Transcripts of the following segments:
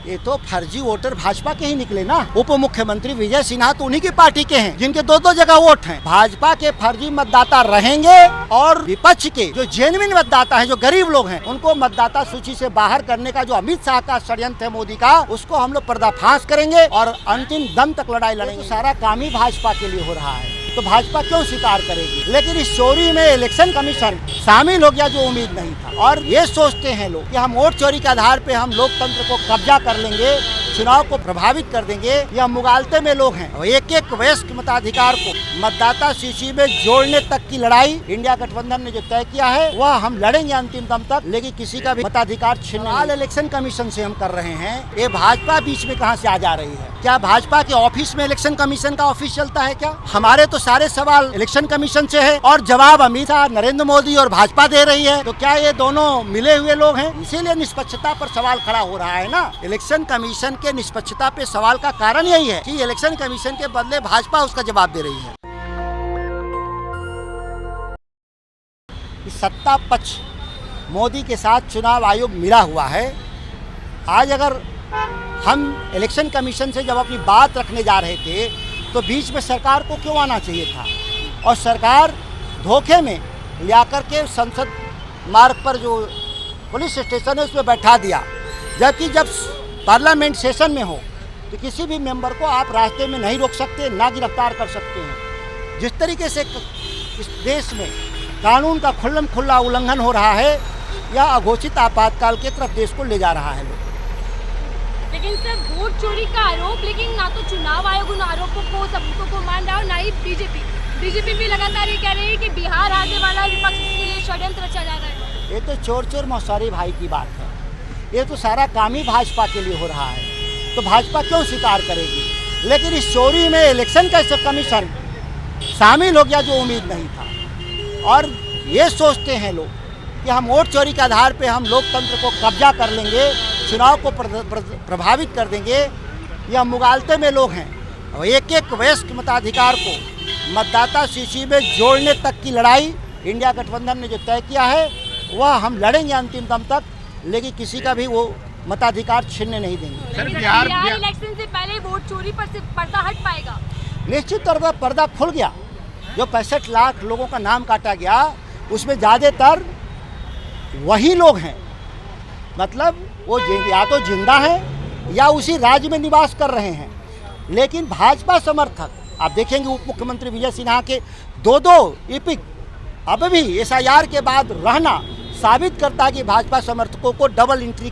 ये तो फर्जी वोटर भाजपा के ही निकले ना। उप मुख्यमंत्री विजय सिन्हा तो उन्हीं की पार्टी के हैं जिनके दो जगह वोट हैं। भाजपा के फर्जी मतदाता रहेंगे और विपक्ष के जो जेन्युइन मतदाता हैं, जो गरीब लोग हैं, उनको मतदाता सूची से बाहर करने का जो अमित शाह का षड्यंत्र है मोदी का, उसको हम लोग पर्दाफाश करेंगे और अंतिम दम तक लड़ाई लड़ेंगे। सारा काम ही भाजपा के लिए हो रहा है, तो भाजपा क्यों स्वीकार करेगी। लेकिन इस चोरी में इलेक्शन कमीशन शामिल हो गया जो उम्मीद नहीं था। और ये सोचते हैं लोग कि हम वोट चोरी के आधार पे हम लोकतंत्र को कब्जा कर लेंगे, चुनाव को प्रभावित कर देंगे। यह मुगालते में लोग हैं। एक एक वयस्क मताधिकार को मतदाता सूची में जोड़ने तक की लड़ाई इंडिया गठबंधन ने जो तय किया है वह हम लड़ेंगे अंतिम दम तक। लेकिन किसी का भी मताधिकार छीनने इलेक्शन कमीशन से हम कर रहे हैं। ये भाजपा बीच में कहाँ से आ जा रही है? क्या भाजपा के ऑफिस में इलेक्शन कमीशन का ऑफिस चलता है क्या? हमारे तो सारे सवाल इलेक्शन कमीशन से है और जवाब अमित शाह, नरेंद्र मोदी और भाजपा दे रही है। तो क्या ये दोनों मिले हुए लोग हैं? इसीलिए निष्पक्षता पर सवाल खड़ा हो रहा है ना। इलेक्शन कमीशन के निष्पक्षता पे सवाल का कारण यही है कि इलेक्शन कमीशन के बदले भाजपा उसका जवाब दे रही है। सत्ता पक्ष मोदी के साथ चुनाव आयोग मिला हुआ है। आज अगर हम इलेक्शन कमीशन से जब अपनी बात रखने जा रहे थे तो बीच में सरकार को क्यों आना चाहिए था? और सरकार धोखे में ले करके संसद मार्ग पर जो पुलिस स्टेशन है उसमें बैठा दिया। जबकि जब पार्लियामेंट सेशन में हो तो किसी भी मेंबर को आप रास्ते में नहीं रोक सकते, ना गिरफ्तार कर सकते हैं। जिस तरीके से इस देश में कानून का खुल्ला उल्लंघन हो रहा है, या अघोषित आपातकाल की तरफ देश को ले जा रहा है लोग। लेकिन सर, वोट चोरी का आरोप, लेकिन ना तो चुनाव आयोग उन आरोपों को सबूतों को मान रहा है और ना ही बीजेपी भी लगातार ये कह रही है कि बिहार आने वाला विपक्ष के लिए षड्यंत्र रचा जा रहा है। ये तो चोर मौसारी भाई की बात है। ये तो सारा काम ही भाजपा के लिए हो रहा है, तो भाजपा क्यों स्वीकार करेगी। लेकिन इस चोरी में इलेक्शन कमीशन शामिल हो गया जो उम्मीद नहीं था। और ये सोचते हैं लोग कि हम वोट चोरी के आधार पे हम लोकतंत्र को कब्जा कर लेंगे, चुनाव को प्रभावित कर देंगे। यह मुगालते में लोग हैं। और एक एक वयस्क मताधिकार को मतदाता सूची में जोड़ने तक की लड़ाई इंडिया गठबंधन ने जो तय किया है वह हम लड़ेंगे अंतिम दम तक। लेकिन किसी का भी वो मताधिकार छीनने नहीं देंगे। सर, बिहार इलेक्शन से पहले वोट चोरी पर से पर्दा हट पाएगा? निश्चित तौर पर पर्दा खुल गया। जो 65 लाख लोगों का नाम काटा गया उसमें ज़्यादातर वही लोग हैं, मतलब वो या तो जिंदा हैं या उसी राज्य में निवास कर रहे हैं। लेकिन भाजपा समर्थक आप देखेंगे उप मुख्यमंत्री विजय सिन्हा के दो इपिक अब भी SIR के बाद रहना साबित करता है कि भाजपा समर्थकों को डबल एंट्री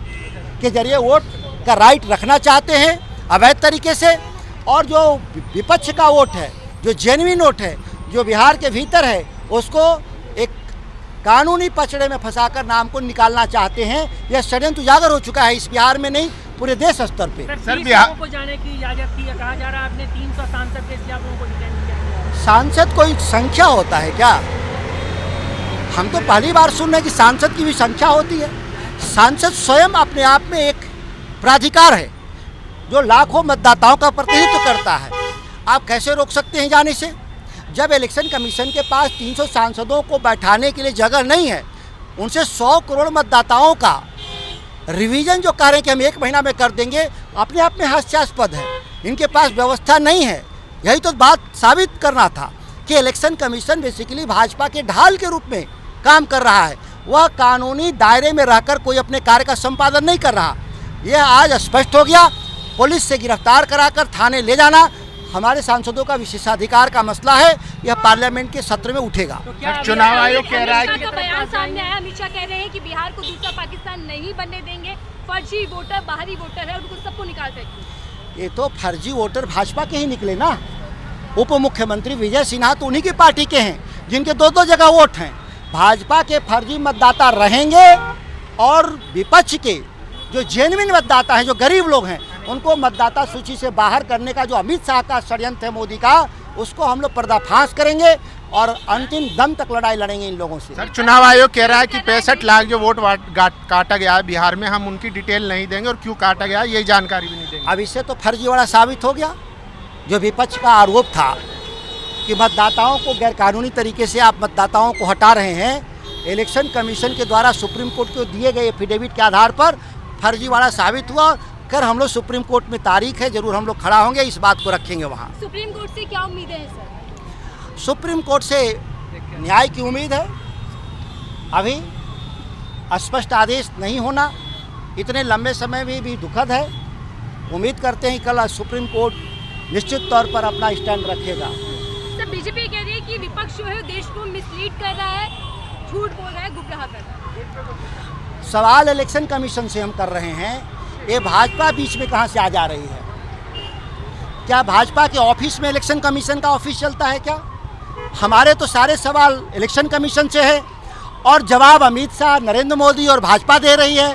के जरिए वोट का राइट रखना चाहते हैं अवैध तरीके से। और जो विपक्ष का वोट है, जो जेन्युइन वोट है, जो बिहार के भीतर है, उसको एक कानूनी पचड़े में फंसाकर नाम को निकालना चाहते हैं। यह षड्यंत्र उजागर हो चुका है, इस बिहार में नहीं पूरे देश स्तर पे। सर, बिहार को जाने की इजाजत थी, कहा जा रहा है आपने 300 सांसद के लोगों को डिटेन किया। सांसद कोई संख्या होता है क्या? हम तो पहली बार सुन रहे हैं कि सांसद की भी संख्या होती है। सांसद स्वयं अपने आप में एक प्राधिकार है जो लाखों मतदाताओं का प्रतिनिधित्व करता है। आप कैसे रोक सकते हैं जाने से? जब इलेक्शन कमीशन के पास 300 सांसदों को बैठाने के लिए जगह नहीं है, उनसे 100 करोड़ मतदाताओं का रिवीजन जो कह रहे हैं कि हम 1 महीना में कर देंगे, अपने आप में हास्यास्पद है। इनके पास व्यवस्था नहीं है। यही तो बात साबित करना था कि इलेक्शन कमीशन बेसिकली भाजपा के ढाल के रूप में काम कर रहा है। वह कानूनी दायरे में रहकर कोई अपने कार्य का संपादन नहीं कर रहा। यह आज स्पष्ट हो गया। पुलिस से गिरफ्तार कराकर थाने ले जाना हमारे सांसदों का विशेषाधिकार का मसला है। यह पार्लियामेंट के सत्र में उठेगा। तो क्या चुनाव आयोग कह रहा है कि बयान सामने आया, अमित शाह कह रहे हैं कि बिहार को दूसरा पाकिस्तान नहीं बनने देंगे, फर्जी वोटर, बाहरी वोटर है, उनको सबको निकाल देंगे। ये तो फर्जी वोटर भाजपा के ही निकले ना। उप मुख्यमंत्री विजय सिन्हा तो उन्हीं की पार्टी के हैं जिनके दो जगह वोट हैं। भाजपा के फर्जी मतदाता रहेंगे और विपक्ष के जो जेन्युइन मतदाता हैं, जो गरीब लोग हैं, उनको मतदाता सूची से बाहर करने का जो अमित शाह का षड्यंत्र है मोदी का, उसको हम लोग पर्दाफाश करेंगे और अंतिम दम तक लड़ाई लड़ेंगे इन लोगों से। सर, चुनाव आयोग कह रहा है कि 65 लाख जो वोट काटा गया है बिहार में, हम उनकी डिटेल नहीं देंगे और क्यों काटा गया ये जानकारी भी नहीं देंगे। अब इससे तो फर्जीवाड़ा साबित हो गया। जो विपक्ष का आरोप था कि मतदाताओं को गैरकानूनी तरीके से आप मतदाताओं को हटा रहे हैं, इलेक्शन कमीशन के द्वारा सुप्रीम कोर्ट को दिए गए एफिडेविट के आधार पर फर्जीवाड़ा साबित हुआ। देखकर हम लोग सुप्रीम कोर्ट में तारीख है, जरूर हम लोग खड़ा होंगे, इस बात को रखेंगे वहाँ। सुप्रीम कोर्ट से क्या उम्मीदें हैं सर? सुप्रीम कोर्ट से न्याय की उम्मीद है। अभी स्पष्ट आदेश नहीं होना इतने लंबे समय में भी दुखद है। उम्मीद करते हैं कल सुप्रीम कोर्ट निश्चित तौर पर अपना स्टैंड रखेगा। सर बीजेपी कह रही है कि विपक्ष जो है देश को मिसलीड कर रहा है, झूठ बोल रहा है, गुमराह कर रहा है। सवाल इलेक्शन कमीशन से हम कर रहे हैं, ये भाजपा बीच में कहाँ से आ जा रही है? क्या भाजपा के ऑफिस में इलेक्शन कमीशन का ऑफिस चलता है क्या? हमारे तो सारे सवाल इलेक्शन कमीशन से है और जवाब अमित शाह, नरेंद्र मोदी और भाजपा दे रही है।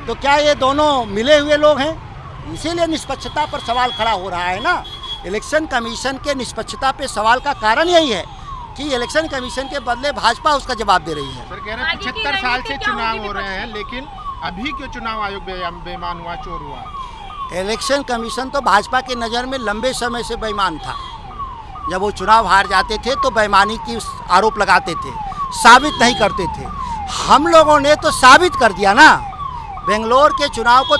तो क्या ये दोनों मिले हुए लोग हैं? इसीलिए निष्पक्षता पर सवाल खड़ा हो रहा है ना। इलेक्शन कमीशन के निष्पक्षता पे सवाल का कारण यही है कि इलेक्शन कमीशन के बदले भाजपा उसका जवाब दे रही है। सर कह रहे हैं 75 साल से चुनाव हो रहे हैं, लेकिन अभी क्यों चुनाव आयोग बेईमान हुआ, चोर हुआ? इलेक्शन कमीशन तो भाजपा की नज़र में लंबे समय से बेईमान था। जब वो चुनाव हार जाते थे तो बेईमानी की आरोप लगाते थे, साबित नहीं करते थे। हम लोगों ने तो साबित कर दिया ना। बेंगलोर के चुनाव को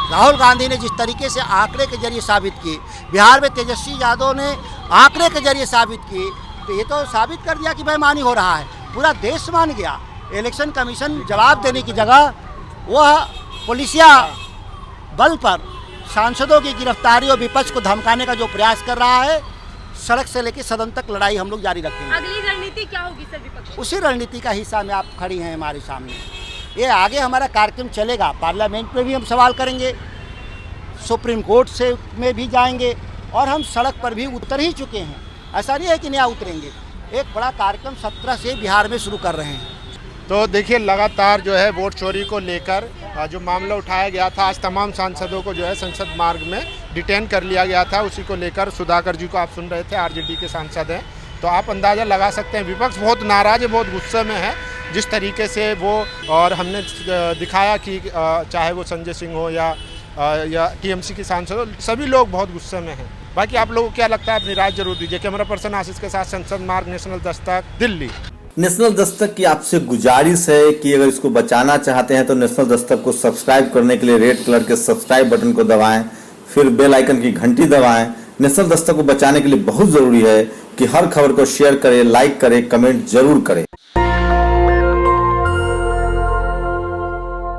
राहुल गांधी ने जिस तरीके से आंकड़े के जरिए साबित की, बिहार में तेजस्वी यादव ने आंकड़े के जरिए साबित की, तो ये तो साबित कर दिया कि बेईमानी हो रहा है। पूरा देश मान गया। इलेक्शन कमीशन जवाब देने की जगह वह पुलिसिया बल पर सांसदों की गिरफ्तारी और विपक्ष को धमकाने का जो प्रयास कर रहा है, सड़क से लेकर सदन तक लड़ाई हम लोग जारी रखेंगे। अगली रणनीति क्या होगी सर विपक्ष? उसी रणनीति का हिस्सा में आप खड़ी हैं हमारे सामने। ये आगे हमारा कार्यक्रम चलेगा। पार्लियामेंट में भी हम सवाल करेंगे, सुप्रीम कोर्ट से में भी जाएंगे और हम सड़क पर भी उतर ही चुके हैं। ऐसा नहीं है कि नया उतरेंगे। एक बड़ा कार्यक्रम 17 से बिहार में शुरू कर रहे हैं। तो देखिए लगातार जो है वोट चोरी को लेकर जो मामला उठाया गया था, आज तमाम सांसदों को जो है संसद मार्ग में डिटेन कर लिया गया था। उसी को लेकर सुधाकर जी को आप सुन रहे थे, आरजेडी के सांसद हैं। तो आप अंदाज़ा लगा सकते हैं विपक्ष बहुत नाराज़ है, बहुत गुस्से में है जिस तरीके से वो, और हमने दिखाया कि चाहे वो संजय सिंह हो या टीएमसी के सांसद हो, सभी लोग बहुत गुस्से में हैं। बाकी आप लोगों को क्या लगता है अपनी राय जरूर दीजिए। कैमरा पर्सन आशीष के साथ संसद मार्ग, नेशनल दस्तक, दिल्ली। नेशनल दस्तक की आपसे गुजारिश है कि अगर इसको बचाना चाहते हैं तो नेशनल दस्तक को सब्सक्राइब करने के लिए रेड कलर के सब्सक्राइब बटन को दबाएं, फिर बेल आइकन की घंटी दबाएं। नेशनल दस्तक को बचाने के लिए बहुत जरूरी है कि हर खबर को शेयर करें, लाइक करें, कमेंट जरूर करें।